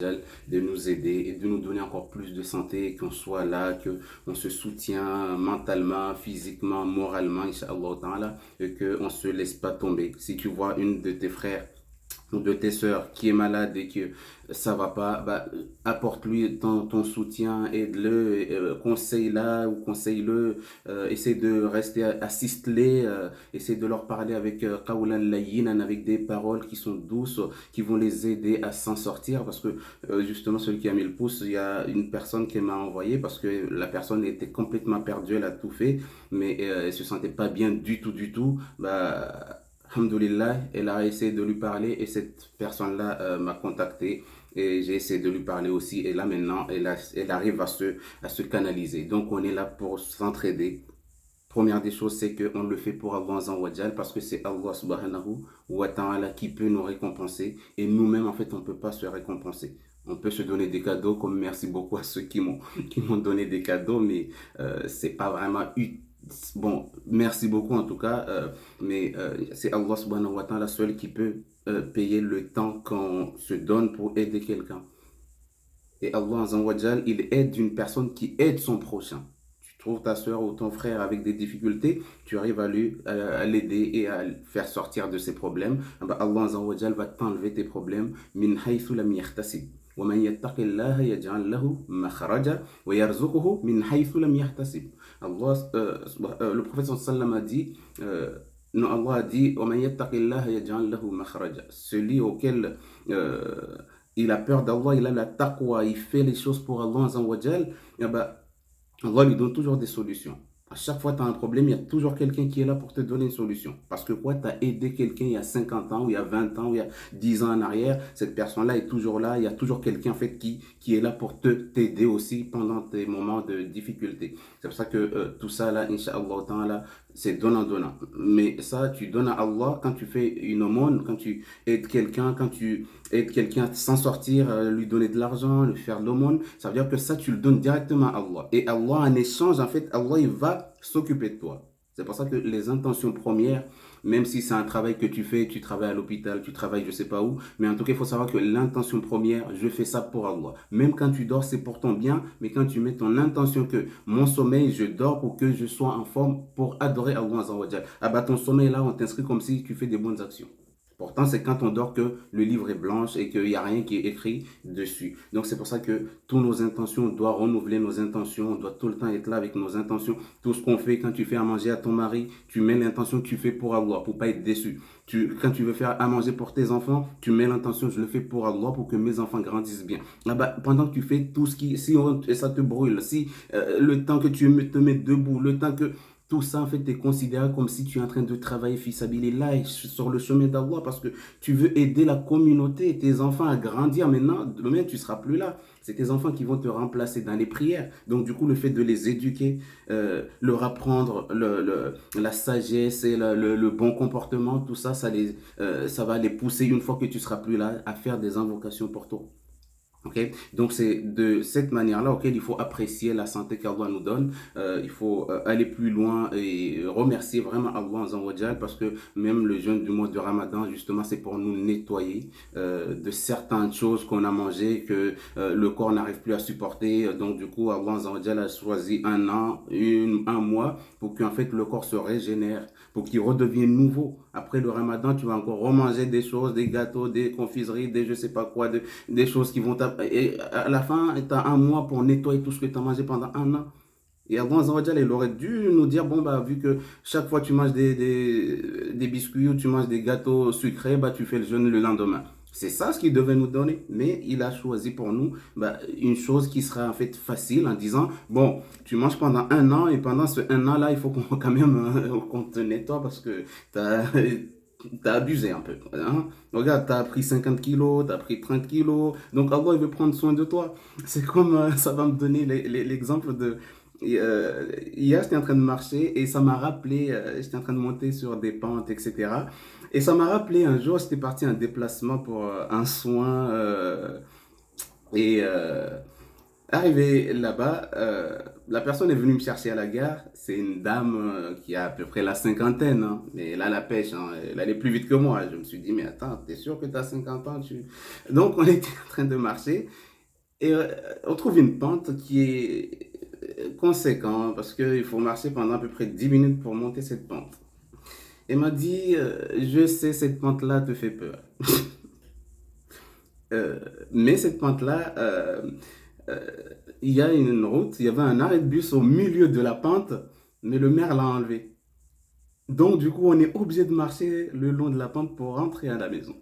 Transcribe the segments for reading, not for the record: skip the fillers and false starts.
de nous aider et de nous donner encore plus de santé, qu'on soit là, qu'on se soutient mentalement, physiquement, moralement, Inch'Allah Ta'ala, et qu'on ne se laisse pas tomber. Si tu vois une de tes frères ou de tes sœurs qui est malade et que ça va pas, bah, apporte-lui ton soutien, aide-le, conseille-la ou conseille-le, essaie de rester, assiste-les, essaie de leur parler avec qawlan layyinan, avec des paroles qui sont douces, qui vont les aider à s'en sortir parce que justement celui qui a mis le pouce, il y a une personne qui m'a envoyé parce que la personne était complètement perdue, elle a tout fait, mais elle se sentait pas bien du tout, bah Alhamdulillah, elle a essayé de lui parler et cette personne-là m'a contacté et j'ai essayé de lui parler aussi et là maintenant elle arrive à se canaliser. Donc on est là pour s'entraider. Première des choses, c'est qu'on le fait pour Allah Azza wa Jal parce que c'est Allah subhanahu wa ta'ala qui peut nous récompenser et nous-mêmes en fait on ne peut pas se récompenser. On peut se donner des cadeaux comme merci beaucoup à ceux qui m'ont donné des cadeaux mais c'est pas vraiment utile. Bon, merci beaucoup en tout cas, mais c'est Allah subhanahu wa ta'ala seul qui peut payer le temps qu'on se donne pour aider quelqu'un. Et Allah Azza wa Jal, il aide une personne qui aide son prochain. Tu trouves ta soeur ou ton frère avec des difficultés, tu arrives à l'aider et à le faire sortir de ses problèmes. Ah bah, Allah Azza wa Jal va t'enlever tes problèmes. Min haythu lam yahtasib. ومن يتق الله يجعل له مخرجا ويرزقه من حيث لم يحتسب. Allah, le prophète sallam a dit, non, Allah a dit, ومن يتق الله يجعل له مخرجا. Celui auquel il a peur d'Allah, il a la taqwa, il fait les choses pour Allah Azza wa Jal, eh ben, Allah lui donne toujours des solutions. À chaque fois que tu as un problème, il y a toujours quelqu'un qui est là pour te donner une solution. Parce que quoi, tu as aidé quelqu'un il y a 50 ans, ou il y a 20 ans, ou il y a 10 ans en arrière. Cette personne-là est toujours là. Il y a toujours quelqu'un en fait, qui est là pour t'aider aussi pendant tes moments de difficulté. C'est pour ça que tout ça, là, Inch'Allah, c'est donnant-donnant. Mais ça, tu donnes à Allah quand tu fais une aumône, quand tu aides quelqu'un, quand tu aides quelqu'un à s'en sortir, lui donner de l'argent, lui faire de l'aumône. Ça veut dire que ça, tu le donnes directement à Allah. Et Allah, en échange, en fait, Allah, il va s'occuper de toi. C'est pour ça que les intentions premières, même si c'est un travail que tu fais, tu travailles à l'hôpital, tu travailles je sais pas où, mais en tout cas, il faut savoir que l'intention première, je fais ça pour Allah. Même quand tu dors, c'est pour ton bien, mais quand tu mets ton intention que mon sommeil, je dors pour que je sois en forme pour adorer Allah Azza wa Jal. Ah bah ton sommeil là, on t'inscrit comme si tu fais des bonnes actions. Pourtant, c'est quand on dort que le livre est blanche et qu'il n'y a rien qui est écrit dessus. Donc, c'est pour ça que toutes nos intentions, on doit renouveler nos intentions, on doit tout le temps être là avec nos intentions. Tout ce qu'on fait, quand tu fais à manger à ton mari, tu mets l'intention que tu fais pour Allah, pour pas être déçu. Quand tu veux faire à manger pour tes enfants, tu mets l'intention, je le fais pour Allah, pour que mes enfants grandissent bien. Ah bah, pendant que tu fais tout ce qui, si ça te brûle, si le temps que tu te mets debout, le temps que tout ça, en fait, est considéré comme si tu es en train de travailler fils là et sur le chemin d'Allah parce que tu veux aider la communauté, tes enfants à grandir. Maintenant, demain, tu ne seras plus là. C'est tes enfants qui vont te remplacer dans les prières. Donc, du coup, le fait de les éduquer, leur apprendre la sagesse et le bon comportement, tout ça, ça va les pousser une fois que tu seras plus là à faire des invocations pour toi. Okay? Donc c'est de cette manière-là auquel il faut apprécier la santé qu'Allah nous donne. Il faut aller plus loin et remercier vraiment Allah Azza wa Jal parce que même le jeûne du mois de Ramadan, justement, c'est pour nous nettoyer de certaines choses qu'on a mangées que le corps n'arrive plus à supporter. Donc du coup, Allah Azza wa Jal a choisi un an, un mois pour qu'en fait le corps se régénère, pour qu'il redevienne nouveau. Après le Ramadan, tu vas encore remanger des choses, des gâteaux, des confiseries, des je sais pas quoi, des choses qui vont et à la fin, tu as un mois pour nettoyer tout ce que tu as mangé pendant un an. Et avant Zawajal, il aurait dû nous dire, bon, bah, vu que chaque fois tu manges des biscuits ou tu manges des gâteaux sucrés, bah, tu fais le jeûne le lendemain. C'est ça ce qu'il devait nous donner, mais il a choisi pour nous bah, une chose qui sera en fait facile en disant, bon, tu manges pendant un an et pendant ce un an-là, il faut qu'on quand même qu'on te nettoie parce que t'as abusé un peu. Hein? Regarde, t'as pris 50 kilos, t'as pris 30 kilos, donc Allah il veut prendre soin de toi. C'est comme, ça va me donner l'exemple de... hier, j'étais en train de marcher et ça m'a rappelé, j'étais en train de monter sur des pentes, etc. Et ça m'a rappelé un jour, j'étais parti en déplacement pour un soin et Arrivé là-bas, la personne est venue me chercher à la gare. C'est une dame qui a à peu près la cinquantaine, hein. Mais elle a la pêche, hein. Elle allait plus vite que moi. Je me suis dit, mais attends, t'es sûr que tu as 50 ans Donc, on était en train de marcher et on trouve une pente qui est conséquente parce qu'il faut marcher pendant à peu près 10 minutes pour monter cette pente. Elle m'a dit, je sais, cette pente-là te fait peur. Euh, mais cette pente-là, euh, il y a une route, il y avait un arrêt de bus au milieu de la pente, mais le maire l'a enlevé. Donc, du coup, on est obligé de marcher le long de la pente pour rentrer à la maison.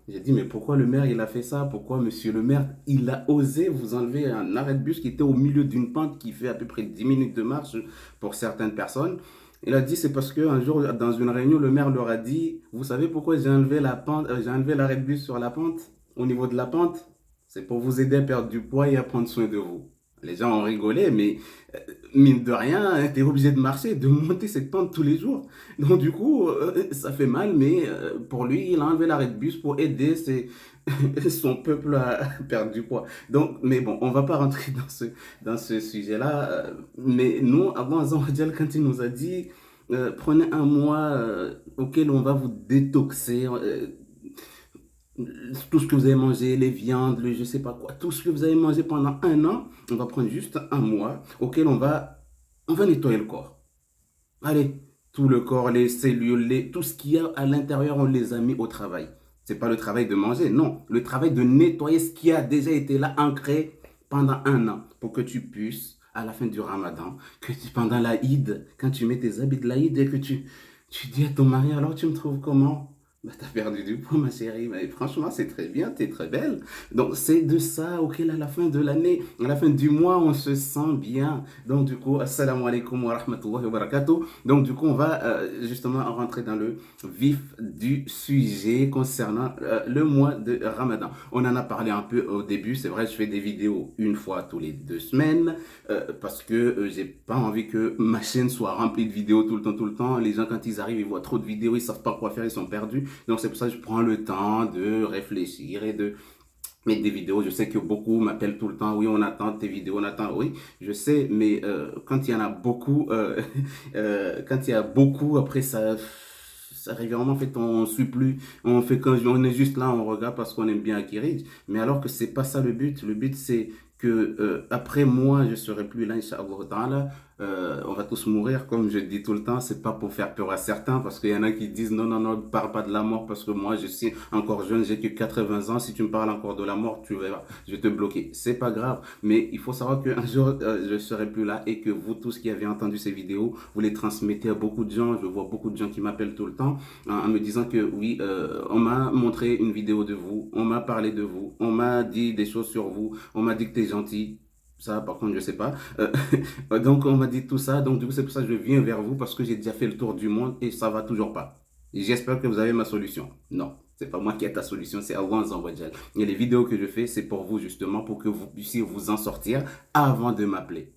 J'ai dit, mais pourquoi le maire, il a fait ça? Pourquoi monsieur le maire, il a osé vous enlever un arrêt de bus qui était au milieu d'une pente qui fait à peu près 10 minutes de marche pour certaines personnes? Il a dit, c'est parce qu'un jour, dans une réunion, le maire leur a dit, vous savez pourquoi j'ai enlevé la pente, j'ai enlevé l'arrêt de bus sur la pente, au niveau de la pente? C'est pour vous aider à perdre du poids et à prendre soin de vous. Les gens ont rigolé, mais euh, mine de rien, tu es obligé de marcher, de monter cette pente tous les jours. Donc du coup, ça fait mal, mais pour lui, il a enlevé l'arrêt de bus pour aider son peuple à perdre du poids. Donc, mais bon, on va pas rentrer dans ce sujet-là. Mais nous, avant Azawajal, quand il nous a dit, prenez un mois auquel on va vous détoxer. Tout ce que vous avez mangé, les viandes, je sais pas quoi, tout ce que vous avez mangé pendant un an, on va prendre juste un mois auquel on va nettoyer le corps. Allez, tout le corps, les cellules, tout ce qu'il y a à l'intérieur, on les a mis au travail. C'est pas le travail de manger, non. Le travail de nettoyer ce qui a déjà été là, ancré pendant un an, pour que tu puisses, à la fin du ramadan, pendant l'Aïd, quand tu mets tes habits de l'Aïd et que tu dis à ton mari, alors tu me trouves comment? Bah, t'as perdu du poids, ma chérie. Mais franchement, c'est très bien, t'es très belle. Donc, c'est de ça auquel, à la fin de l'année, à la fin du mois, on se sent bien. Donc, du coup, assalamu alaikum wa rahmatullahi wa barakatuh. Donc, du coup, on va justement rentrer dans le vif du sujet concernant le mois de Ramadan. On en a parlé un peu au début. C'est vrai, je fais des vidéos une fois tous les 2 semaines parce que j'ai pas envie que ma chaîne soit remplie de vidéos tout le temps, tout le temps. Les gens, quand ils arrivent, ils voient trop de vidéos, ils savent pas quoi faire, ils sont perdus. Donc, c'est pour ça que je prends le temps de réfléchir et de mettre des vidéos. Je sais que beaucoup m'appellent tout le temps. Oui, on attend tes vidéos, on attend. Oui, je sais, mais quand il y en a beaucoup, quand il y a beaucoup, après ça régulièrement, en fait, on ne suit plus. On fait quand on est juste là, on regarde parce qu'on aime bien acquérir. Mais alors que c'est pas ça le but. Le but, c'est que après moi, je serai plus là, Inch'Allah Ta'ala. On va tous mourir, comme je dis tout le temps. C'est pas pour faire peur à certains, parce qu'il y en a qui disent non, non, non, ne parle pas de la mort, parce que moi, je suis encore jeune, j'ai que 80 ans. Si tu me parles encore de la mort, tu verras, je vais te bloquer. C'est pas grave, mais il faut savoir qu'un jour, je serai plus là et que vous tous qui avez entendu ces vidéos, vous les transmettez à beaucoup de gens. Je vois beaucoup de gens qui m'appellent tout le temps en me disant que oui, on m'a montré une vidéo de vous, on m'a parlé de vous, on m'a dit des choses sur vous, on m'a dit que t'es gentil. Ça, par contre, je sais pas. Donc, on m'a dit tout ça. Donc, du coup, c'est pour ça que je viens vers vous parce que j'ai déjà fait le tour du monde et ça va toujours pas. J'espère que vous avez ma solution. Non, c'est pas moi qui ai ta solution, c'est Allah Azawajal. Et les vidéos que je fais, c'est pour vous justement, pour que vous puissiez vous en sortir avant de m'appeler.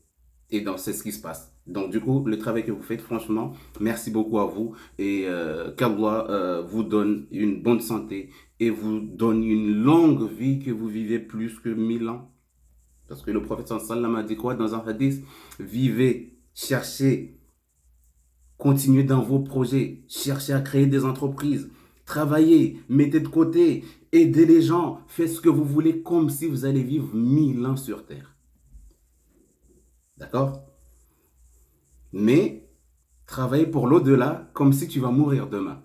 Et donc, c'est ce qui se passe. Donc, du coup, le travail que vous faites, franchement, merci beaucoup à vous. Et qu'Allah vous donne une bonne santé et vous donne une longue vie, que vous vivez plus que 1000 ans. Parce que le prophète sallam a dit quoi dans un hadith? Vivez, cherchez, continuez dans vos projets, cherchez à créer des entreprises, travaillez, mettez de côté, aidez les gens, faites ce que vous voulez comme si vous allez vivre 1000 ans sur Terre. D'accord? Mais travaillez pour l'au-delà comme si tu vas mourir demain.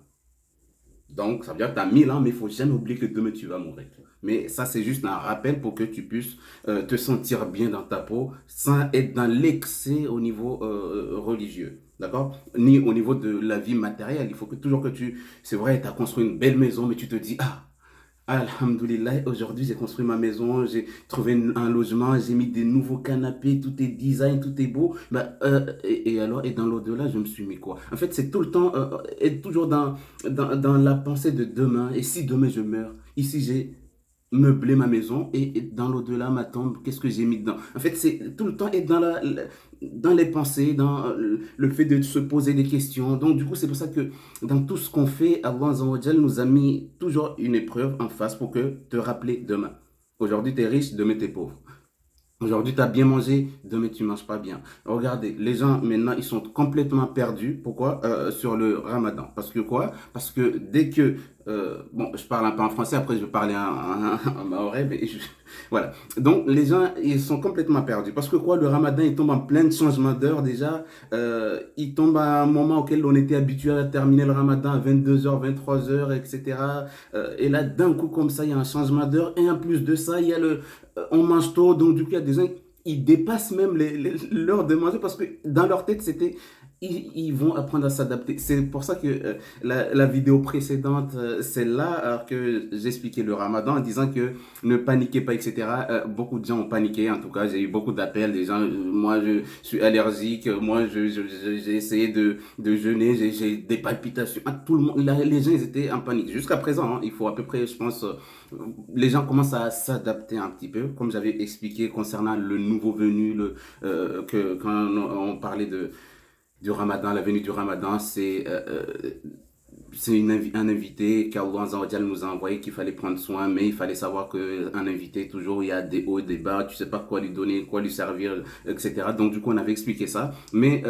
Donc, ça veut dire que tu as 1000 ans, mais il ne faut jamais oublier que demain tu vas mourir. Mais ça, c'est juste un rappel pour que tu puisses te sentir bien dans ta peau sans être dans l'excès au niveau religieux. D'accord? Ni au niveau de la vie matérielle. Il faut que toujours que c'est vrai, tu as construit une belle maison, mais tu te dis, ah, Alhamdulillah, aujourd'hui j'ai construit ma maison, j'ai trouvé un logement, j'ai mis des nouveaux canapés, tout est design, tout est beau. Bah, et alors, et dans l'au-delà, je me suis mis quoi? En fait, c'est tout le temps, être toujours dans la pensée de demain. Et si demain je meurs, ici j'ai meubler ma maison et dans l'au-delà, ma tombe, qu'est-ce que j'ai mis dedans? En fait, c'est tout le temps être dans les pensées, dans le fait de se poser des questions. Donc, du coup, c'est pour ça que dans tout ce qu'on fait, Allah Azza wa Jal nous a mis toujours une épreuve en face pour que te rappeler demain. Aujourd'hui, tu es riche, demain, tu es pauvre. Aujourd'hui, tu as bien mangé, demain, tu manges pas bien. Regardez, les gens, maintenant, ils sont complètement perdus. Pourquoi? Sur le ramadan. Parce que quoi? Parce que dès que... bon, je parle un peu en français, après je vais parler en maorais, mais voilà. Donc, les gens, ils sont complètement perdus. Parce que quoi? Le ramadan, il tombe en plein changement d'heure déjà. Il tombe à un moment auquel on était habitué à terminer le ramadan à 22 h, 23 h, etc. Et là, d'un coup, comme ça, il y a un changement d'heure. Et en plus de ça, il y a on mange tôt, donc du coup, il y a des gens, ils dépassent même l'heure de manger parce que dans leur tête, c'était, ils vont apprendre à s'adapter. C'est pour ça que la vidéo précédente, c'est là que j'expliquais le ramadan en disant que ne paniquez pas, etc. Beaucoup de gens ont paniqué, en tout cas, j'ai eu beaucoup d'appels, des gens, moi je suis allergique, moi j'ai essayé de jeûner, j'ai des palpitations. Ah, tout le monde, les gens, ils étaient en panique. Jusqu'à présent, hein, il faut à peu près, je pense, les gens commencent à s'adapter un petit peu, comme j'avais expliqué concernant le nouveau venu, que quand on parlait du Ramadan, la venue du Ramadan, c'est un invité qu'Allah Azza wa Jal nous a envoyé qu'il fallait prendre soin, mais il fallait savoir qu'un invité, toujours, il y a des hauts et des bas, tu sais pas quoi lui donner, quoi lui servir, etc. Donc, du coup, on avait expliqué ça. Mais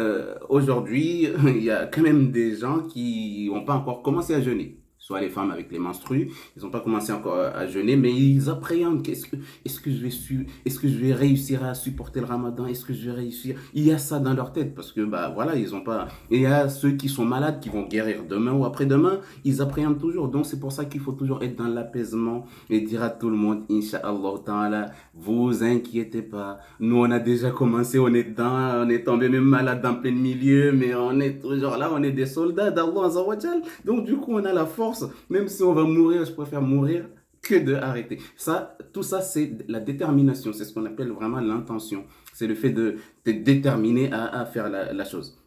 aujourd'hui, il y a quand même des gens qui n'ont pas encore commencé à jeûner. Soit les femmes avec les menstrues, ils n'ont pas commencé encore à jeûner, mais ils appréhendent. Est-ce que je vais réussir à supporter le ramadan? Est-ce que je vais réussir? Il y a ça dans leur tête parce que, bah voilà, ils ont pas. Et il y a ceux qui sont malades, qui vont guérir demain ou après-demain, ils appréhendent toujours. Donc, c'est pour ça qu'il faut toujours être dans l'apaisement et dire à tout le monde, Inch'Allah Ta'ala, vous inquiétez pas. Nous, on a déjà commencé, on est dedans, on est tombé même malade en plein milieu, mais on est toujours là, on est des soldats d'Allah Azza wa Jal. Donc, du coup, on a la force. Même si on va mourir, je préfère mourir que de arrêter. Ça, tout ça, c'est la détermination. C'est ce qu'on appelle vraiment l'intention. C'est le fait de te déterminer à faire la chose.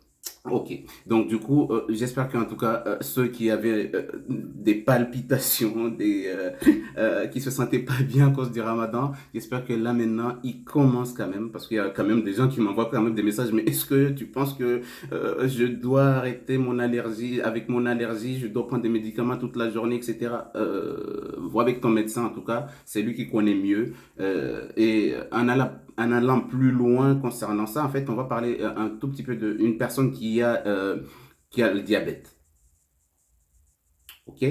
Ok, donc du coup, j'espère qu'en tout cas, ceux qui avaient des palpitations, qui se sentaient pas bien à cause du ramadan, j'espère que là maintenant, ils commencent quand même, parce qu'il y a quand même des gens qui m'envoient quand même des messages, mais est-ce que tu penses que je dois arrêter mon allergie, avec mon allergie, je dois prendre des médicaments toute la journée, etc. Vois avec ton médecin en tout cas, c'est lui qui connaît mieux. Et en allant plus loin concernant ça, en fait, on va parler un tout petit peu d'une personne qui a le diabète. OK?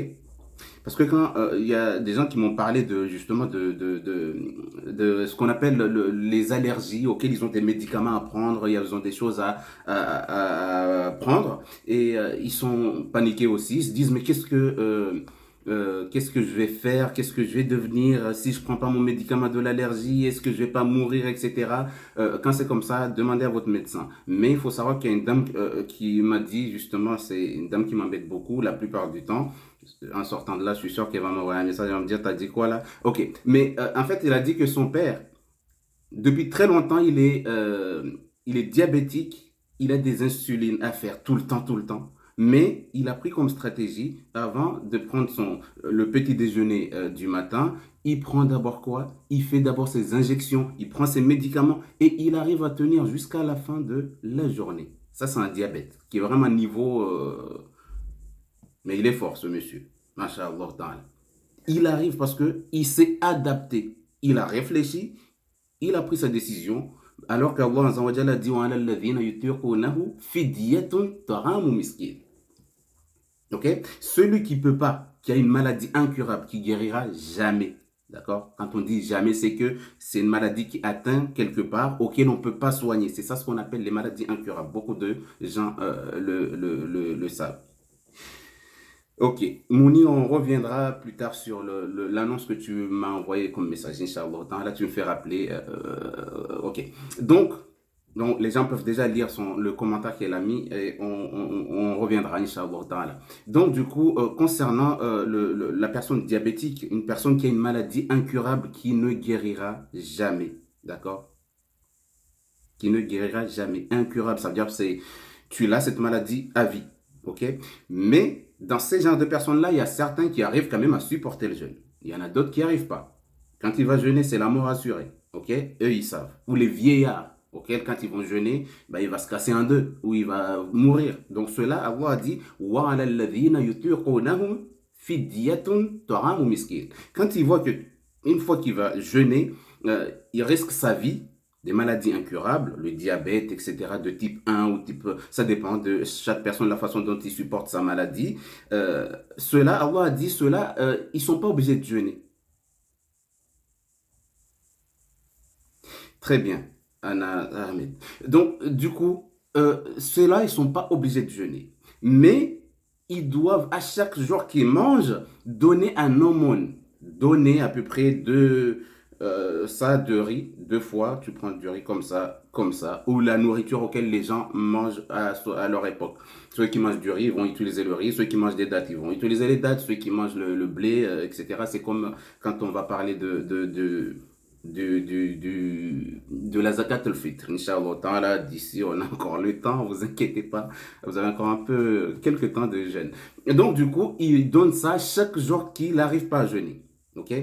Parce que quand il y a des gens qui m'ont parlé de justement de ce qu'on appelle les allergies auxquelles ils ont des médicaments à prendre, ils ont des choses à prendre et ils sont paniqués aussi, ils se disent mais qu'est-ce que je vais faire, qu'est-ce que je vais devenir si je prends pas mon médicament de l'allergie, est-ce que je vais pas mourir, etc. Quand c'est comme ça, demandez à votre médecin. Mais il faut savoir qu'il y a une dame qui m'a dit justement, c'est une dame qui m'embête beaucoup la plupart du temps. En sortant de là, je suis sûr qu'elle va m'envoyer un message et va me dire, t'as dit quoi là? Ok. Mais en fait, il a dit que son père, depuis très longtemps, il est diabétique. Il a des insulines à faire tout le temps, tout le temps. Mais il a pris comme stratégie, avant de prendre le petit déjeuner du matin, il prend d'abord quoi? Il fait d'abord ses injections, il prend ses médicaments et il arrive à tenir jusqu'à la fin de la journée. Ça, c'est un diabète qui est vraiment niveau... mais il est fort, ce monsieur. Masha'Allah ta'ala. Il arrive parce qu'il s'est adapté. Il a réfléchi, il a pris sa décision, alors qu'Allah Azza wa Jalla dit وَعَلَى الَّذِينَ يُطِيقُونَهُ فِدْيَةٌ طَعَامُ مِسْكِينٍ. Ok? Celui qui peut pas, qui a une maladie incurable, qui guérira jamais. D'accord? Quand on dit jamais, c'est que c'est une maladie qui atteint quelque part, auquel on ne peut pas soigner. C'est ça ce qu'on appelle les maladies incurables. Beaucoup de gens le savent. Ok, Mouni, on reviendra plus tard sur l'annonce que tu m'as envoyée comme message, Inch'Allah. Là, tu me fais rappeler. Ok, donc, les gens peuvent déjà lire le commentaire qu'elle a mis et on reviendra, Inch'Allah. Donc, du coup, concernant la personne diabétique, une personne qui a une maladie incurable qui ne guérira jamais, d'accord? Qui ne guérira jamais. Incurable, ça veut dire que tu l'as cette maladie à vie. Ok? Mais dans ces genres de personnes-là, il y a certains qui arrivent quand même à supporter le jeûne. Il y en a d'autres qui n'y arrivent pas. Quand il va jeûner, c'est la mort assurée. Ok? Eux, ils savent. Ou les vieillards. Ok? Quand ils vont jeûner, ben, il va se casser en deux. Ou il va mourir. Donc cela, Allah a dit وَعَلَى الَّذِينَ يُطِيقُونَهُ فِدْيَةٌ طَعَامُ مِسْكِينٍ. Quand il voit que une fois qu'il va jeûner, il risque sa vie. Des maladies incurables, le diabète, etc., de type 1 ou type... Ça dépend de chaque personne, la façon dont il supporte sa maladie. Ceux-là, Allah a dit, ceux-là, ils ne sont pas obligés de jeûner. Très bien, Anna Ahmed. Donc, du coup, ceux-là, ils ne sont pas obligés de jeûner. Mais ils doivent, à chaque jour qu'ils mangent, donner un aumône. Donner à peu près ça de riz, 2 fois, tu prends du riz comme ça, ou la nourriture auquel les gens mangent à leur époque. Ceux qui mangent du riz, ils vont utiliser le riz, ceux qui mangent des dattes, ils vont utiliser les dattes, ceux qui mangent le blé, etc. C'est comme quand on va parler de la zakat al-fitr. Inch'Allah ta'ala, d'ici on a encore le temps, vous inquiétez pas, vous avez encore quelques temps de jeûne. Et donc du coup, il donne ça chaque jour qu'il n'arrive pas à jeûner. Ok?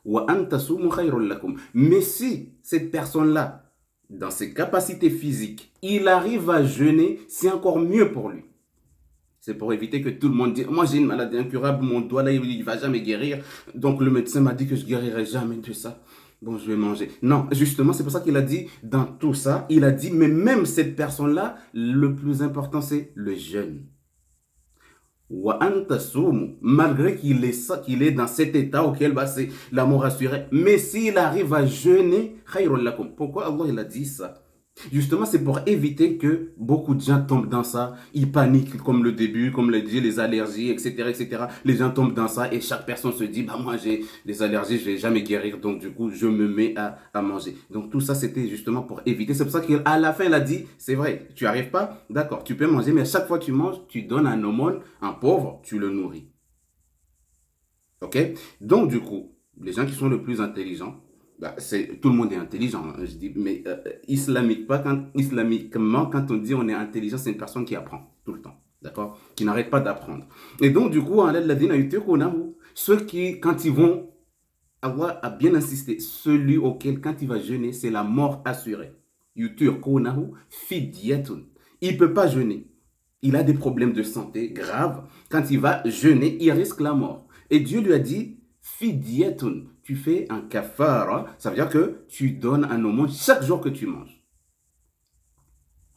Wa an tasumu khayrun lakum. Mais si cette personne-là, dans ses capacités physiques, il arrive à jeûner, c'est encore mieux pour lui. C'est pour éviter que tout le monde dise, moi j'ai une maladie incurable, mon doigt là, il ne va jamais guérir. Donc le médecin m'a dit que je ne guérirai jamais de ça. Bon, je vais manger. Non, justement, c'est pour ça qu'il a dit, dans tout ça, il a dit, mais même cette personne-là, le plus important, c'est le jeûne. Wa anta sumu, malgré qu'il est dans cet état auquel bah, c'est la mort assurée. Mais s'il arrive à jeûner, khayrun lakum. Pourquoi Allah il a dit ça? Justement, c'est pour éviter que beaucoup de gens tombent dans ça. Ils paniquent comme le début, comme le dit, les allergies, etc., etc. Les gens tombent dans ça et chaque personne se dit, bah moi j'ai des allergies, je vais jamais guérir, donc du coup je me mets à manger. Donc tout ça c'était justement pour éviter. C'est pour ça qu'à la fin il a dit, c'est vrai, tu arrives pas, d'accord, tu peux manger, mais à chaque fois que tu manges, tu donnes un aumône, un pauvre, tu le nourris. Ok? Donc du coup, les gens qui sont le plus intelligents, bah, tout le monde est intelligent, hein, je dis, mais islamiquement, quand on dit on est intelligent, c'est une personne qui apprend tout le temps, d'accord? Qui n'arrête pas d'apprendre. Et donc, du coup, ceux qui, quand ils vont, Allah a bien insisté, celui auquel, quand il va jeûner, c'est la mort assurée. Yutirkunahu fidyatun. Il ne peut pas jeûner. Il a des problèmes de santé graves. Quand il va jeûner, il risque la mort. Et Dieu lui a dit, fidyatun, tu fais un kafara, ça veut dire que tu donnes un aumône chaque jour que tu manges.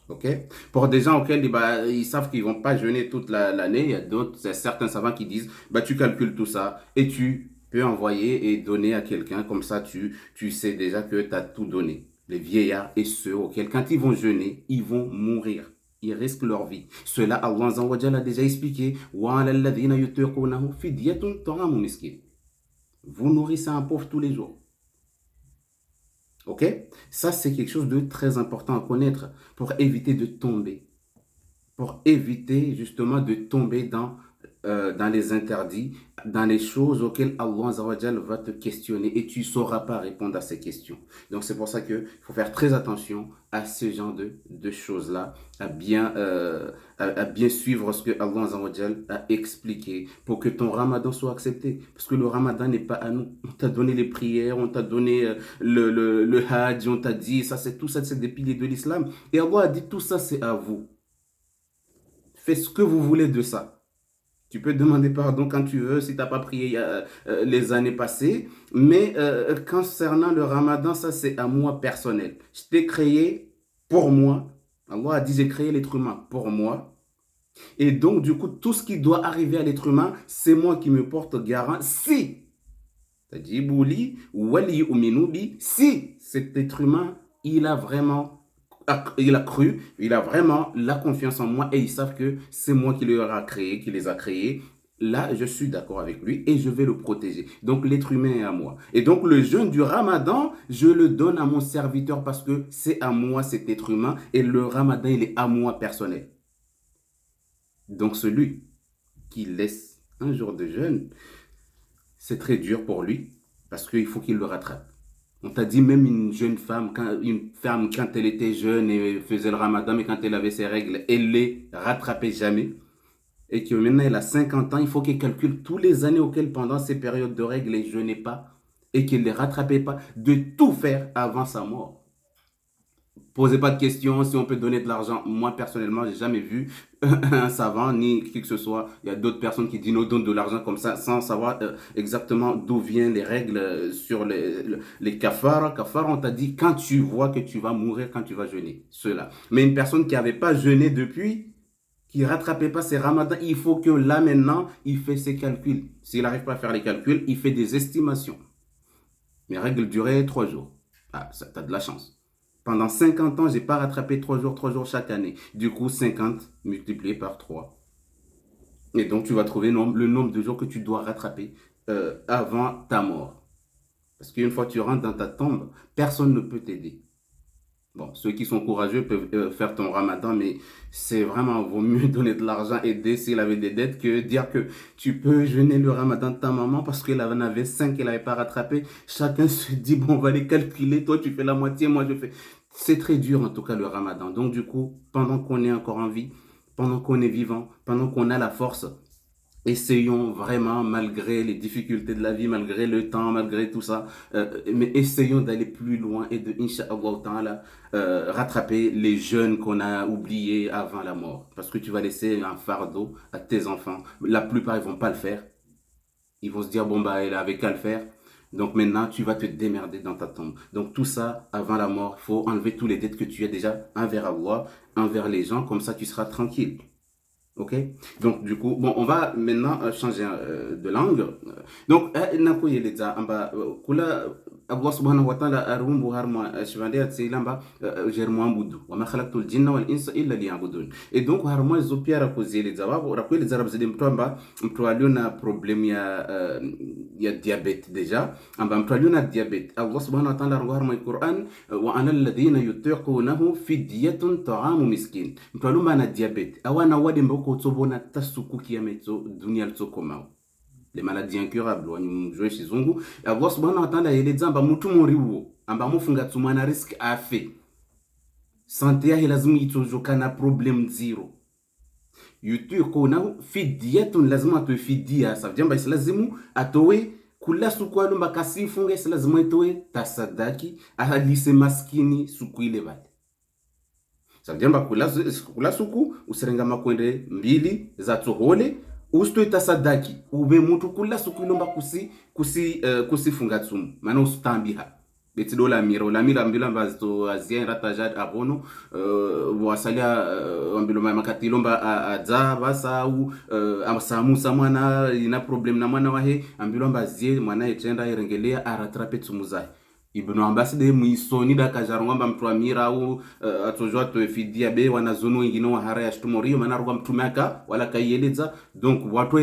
Ok? Pour des gens auxquels bah, ils savent qu'ils ne vont pas jeûner toute l'année, il y a certains savants qui disent, bah, tu calcules tout ça et tu peux envoyer et donner à quelqu'un, comme ça tu sais déjà que tu as tout donné. Les vieillards et ceux auxquels, quand ils vont jeûner, ils vont mourir. Ils risquent leur vie. Cela, Allah Azza wa Jalla a déjà expliqué. Vous nourrissez un pauvre tous les jours. Ok? Ça, c'est quelque chose de très important à connaître pour éviter de tomber. Pour éviter justement de tomber dans les interdits, dans les choses auxquelles Allah Azza wa Jalla va te questionner et tu ne sauras pas répondre à ces questions. Donc c'est pour ça qu'il faut faire très attention à ce genre de choses-là, à bien suivre ce que Allah Azza wa Jalla a expliqué pour que ton ramadan soit accepté. Parce que le ramadan n'est pas à nous. On t'a donné les prières, on t'a donné le hajj, on t'a dit, tout ça c'est des piliers de l'islam. Et Allah a dit tout ça c'est à vous. Fais ce que vous voulez de ça. Tu peux demander pardon quand tu veux, si tu n'as pas prié les années passées. Mais concernant le ramadan, ça c'est à moi personnel. Je t'ai créé pour moi. Allah a dit, j'ai créé l'être humain pour moi. Et donc, du coup, tout ce qui doit arriver à l'être humain, c'est moi qui me porte garant. Si, si cet être humain, il a cru, il a vraiment la confiance en moi et ils savent que c'est moi qui les a créés. Là, je suis d'accord avec lui et je vais le protéger. Donc, l'être humain est à moi. Et donc, le jeûne du ramadan, je le donne à mon serviteur parce que c'est à moi cet être humain et le ramadan, il est à moi personnel. Donc, celui qui laisse un jour de jeûne, c'est très dur pour lui parce qu'il faut qu'il le rattrape. On t'a dit même une femme, quand elle était jeune et faisait le ramadan, mais quand elle avait ses règles, elle ne les rattrapait jamais. Et que maintenant elle a 50 ans, il faut qu'elle calcule tous les années auxquelles pendant ces périodes de règles, elle ne jeûnait pas et qu'elle ne les rattrapait pas, de tout faire avant sa mort. Posez pas de questions si on peut donner de l'argent. Moi, personnellement, j'ai jamais vu un savant ni qui que ce soit. Il y a d'autres personnes qui disent nous donne de l'argent comme ça sans savoir exactement d'où viennent les règles sur les kafaras. Kafaras, on t'a dit quand tu vois que tu vas mourir, quand tu vas jeûner. Cela. Mais une personne qui n'avait pas jeûné depuis, qui rattrapait pas ses ramadans, il faut que là maintenant, il fait ses calculs. S'il n'arrive pas à faire les calculs, il fait des estimations. Mes règles duraient 3 jours. Ah, ça, t'as de la chance. Pendant 50 ans, j'ai pas rattrapé 3 jours chaque année. Du coup, 50 multiplié par 3. Et donc, tu vas trouver le nombre de jours que tu dois rattraper avant ta mort. Parce qu'une fois que tu rentres dans ta tombe, personne ne peut t'aider. Bon, ceux qui sont courageux peuvent faire ton ramadan, mais c'est vraiment, vaut mieux donner de l'argent, aider s'il avait des dettes, que dire que tu peux jeûner le ramadan de ta maman parce qu'elle en avait 5 qu'elle n'avait pas rattrapé. Chacun se dit, bon, on va les calculer, toi tu fais la moitié, moi je fais. C'est très dur en tout cas le ramadan. Donc du coup, pendant qu'on est encore en vie, pendant qu'on est vivant, pendant qu'on a la force, essayons vraiment, malgré les difficultés de la vie, malgré le temps, malgré tout ça, mais essayons d'aller plus loin et de, Inch'Allah Ta'ala, rattraper les jeunes qu'on a oubliés avant la mort. Parce que tu vas laisser un fardeau à tes enfants. La plupart, ils vont pas le faire. Ils vont se dire, bon, bah, elle avait qu'à le faire. Donc maintenant, tu vas te démerder dans ta tombe. Donc tout ça, avant la mort, il faut enlever tous les dettes que tu as déjà envers Allah, envers les gens. Comme ça, tu seras tranquille. Ok? Donc, du coup, bon, on va maintenant changer de langue. Donc, nako yeleza amba kula Allah subhanahu wa ta'ala arumbu harma shivande atsilamba jermu ambudu wa ma khalaqtul jinna wal insa illa liya'budun. Et donc harma zopia rakoziyeleza wabo rakweleza rabzede mtu amba mtu alio na problem ya diabete deja amba mtu alio na diabete Allah subhanahu wa ta'ala rango harma Qur'an wa ana alladhina yutiqunahu fidyatun ta'amu miskin. Mtu alio na diabete awana wade mboko tsobona tasuku kiametso dunia tsokoma les maladies incurables wanyumjwe shizungu Allah subhanahu wa ta'ala yeleza amba mutu moriwo amba mufunga tsumana risk afe sante ya lazima itojoka na problem zero yutiqunahu fidyatun lazima atoe fidia ça veut dire amba lazimu atoe kula suku alumba kasifunga lazima itoe tasadaki ahalise maskini suku ile bale. Ça veut dire amba kula suku usirenga makwende mbili za tsohole usitoita sadaki ube mutu kula suku ilomba kusifunga tsumu maana usitambiha beti dola mira mbila mbazo azia ratajad abono wasalia ambilo makati ilomba adza basa au amasamu samwana ina problem na mwana wahe ambilo mbazie mwana etenda irengelea aratrape tsumu zae ibno ambasade muisoni da kajarongamba mtu amira au atojwa to fidia be wana zono ingino wa hara ya shtumorio maana rugwa mtumaka wala kayeleza donc watu